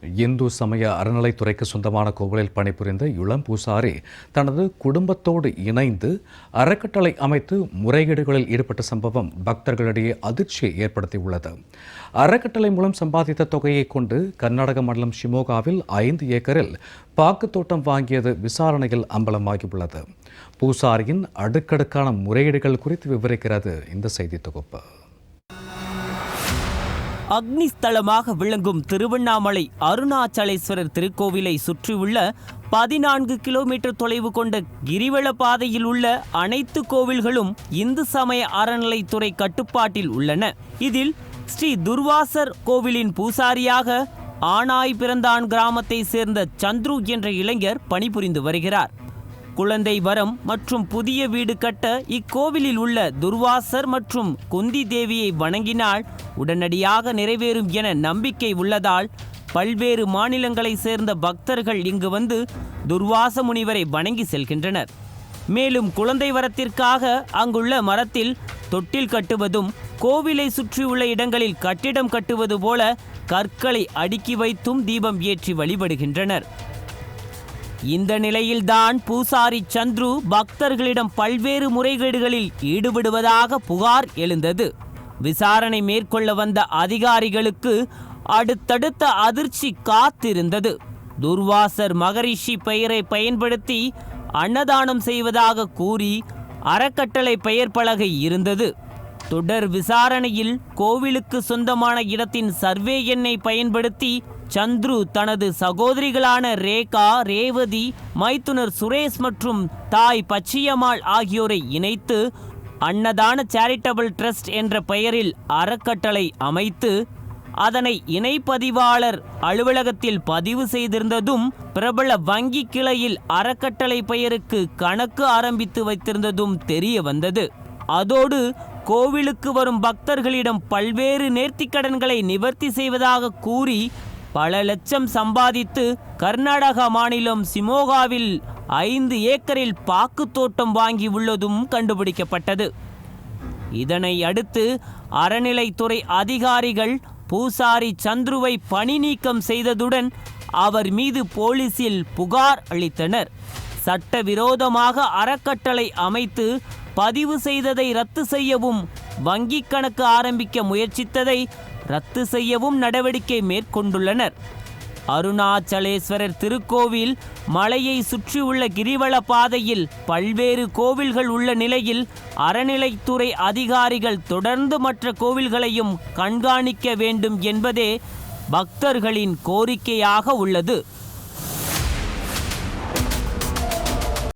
இந்து சமய அறநிலைத்துறைக்கு சொந்தமான கோவிலில் பணிபுரிந்த இளம் பூசாரி தனது குடும்பத்தோடு இணைந்து அறக்கட்டளை அமைத்து முறைகேடுகளில் ஈடுபட்ட சம்பவம் பக்தர்களிடையே அதிர்ச்சியை ஏற்படுத்தியுள்ளது. அறக்கட்டளை மூலம் சம்பாதித்த தொகையை கொண்டு கர்நாடக மாநிலம் ஷிமோகாவில் 5 ஏக்கரில் பாக்கு தோட்டம் வாங்கியது விசாரணையில் அம்பலமாகியுள்ளது. பூசாரியின் அடுக்கடுக்கான முறைகேடுகள் குறித்து விவரிக்கிறது இந்த செய்தி தொகுப்பு. அக்னிஸ்தலமாக விளங்கும் திருவண்ணாமலை அருணாச்சலேஸ்வரர் திருக்கோவிலை சுற்றியுள்ள 14 கிலோமீட்டர் தொலைவு கொண்ட கிரிவல பாதையில் உள்ள அனைத்து கோவில்களும் இந்து சமய அறநிலைத்துறை கட்டுப்பாட்டில் உள்ளன. இதில் ஸ்ரீ துர்வாசர் கோவிலின் பூசாரியாக ஆனாய் பிறந்தான் கிராமத்தை சேர்ந்த சந்துரு என்ற இளைஞர் பணிபுரிந்து வருகிறார். குழந்தை வரம் மற்றும் புதிய வீடு கட்ட இக்கோவிலில் உள்ள துர்வாசர் மற்றும் குந்தி தேவியை வணங்கினால் உடனடியாக நிறைவேறும் என நம்பிக்கை உள்ளதால் பல்வேறு மாநிலங்களை சேர்ந்த பக்தர்கள் இங்கு வந்து துர்வாச முனிவரை வணங்கி செல்கின்றனர். மேலும் குழந்தை வரத்திற்காக அங்குள்ள மரத்தில் தொட்டில் கட்டுவதும் கோவிலை சுற்றியுள்ள இடங்களில் கட்டிடம் கட்டுவது போல கற்களை அடுக்கி வைத்தும் தீபம் ஏற்றி வழிபடுகின்றனர். இந்த நிலையில்தான் பூசாரி சந்துரு பக்தர்களிடம் பல்வேறு முறைகேடுகளில் ஈடுபடுவதாக புகார் எழுந்தது. விசாரணை மேற்கொள்ள வந்த அதிகாரிகளுக்கு அடுத்தடுத்த அதிர்ச்சி காத்திருந்தது. துர்வாசர் மகரிஷி பெயரை பயன்படுத்தி அன்னதானம் செய்வதாக கூறி அறக்கட்டளை பெயர் பலகை இருந்தது. தொடர் விசாரணையில் கோவிலுக்கு சொந்தமான இடத்தின் சர்வே எண்ணை பயன்படுத்தி சந்துரு தனது சகோதரிகளான ரேகா, ரேவதி, மைத்துனர் சுரேஷ் மற்றும் தாய் பச்சியம்மாள் ஆகியோரை இணைத்து அன்னதான சேரிட்டபிள் ட்ரஸ்ட் என்ற பெயரில் அறக்கட்டளை அமைத்து அதனை இணைப்பதிவாளர் அலுவலகத்தில் பதிவு செய்திருந்ததும் பிரபல வங்கி கிளையில் அறக்கட்டளை பெயருக்கு கணக்கு ஆரம்பித்து வைத்திருந்ததும் தெரிய வந்தது. அதோடு கோவிலுக்கு வரும் பக்தர்களிடம் பல்வேறு நேர்த்திக்கடன்களை நிவர்த்தி செய்வதாக கூறி பல லட்சம் சம்பாதித்து கர்நாடகா மாநிலம் ஷிமோகாவில் 5 ஏக்கரில் பாக்கு தோட்டம் வாங்கி உள்ளதும் கண்டுபிடிக்கப்பட்டது. இதனை அடுத்து அறநிலைத்துறை அதிகாரிகள் பூசாரி சந்துருவை பணி நீக்கம் செய்ததுடன் அவர் மீது போலீசில் புகார் அளித்தனர். சட்டவிரோதமாக அறக்கட்டளை அமைத்து பதிவு செய்ததை ரத்து செய்யவும் வங்கிக் கணக்கு ஆரம்பிக்க முயற்சித்ததை ரத்து செய்யவும் நடவடிக்கை மேற்கொண்டுள்ளனர். அருணாச்சலேஸ்வரர் திருக்கோவில் மலையை சுற்றியுள்ள கிரிவல பாதையில் பல்வேறு கோவில்கள் உள்ள நிலையில் அறநிலைத்துறை அதிகாரிகள் தொடர்ந்து மற்ற கோவில்களையும் கண்காணிக்க வேண்டும் என்பதே பக்தர்களின் கோரிக்கையாக உள்ளது.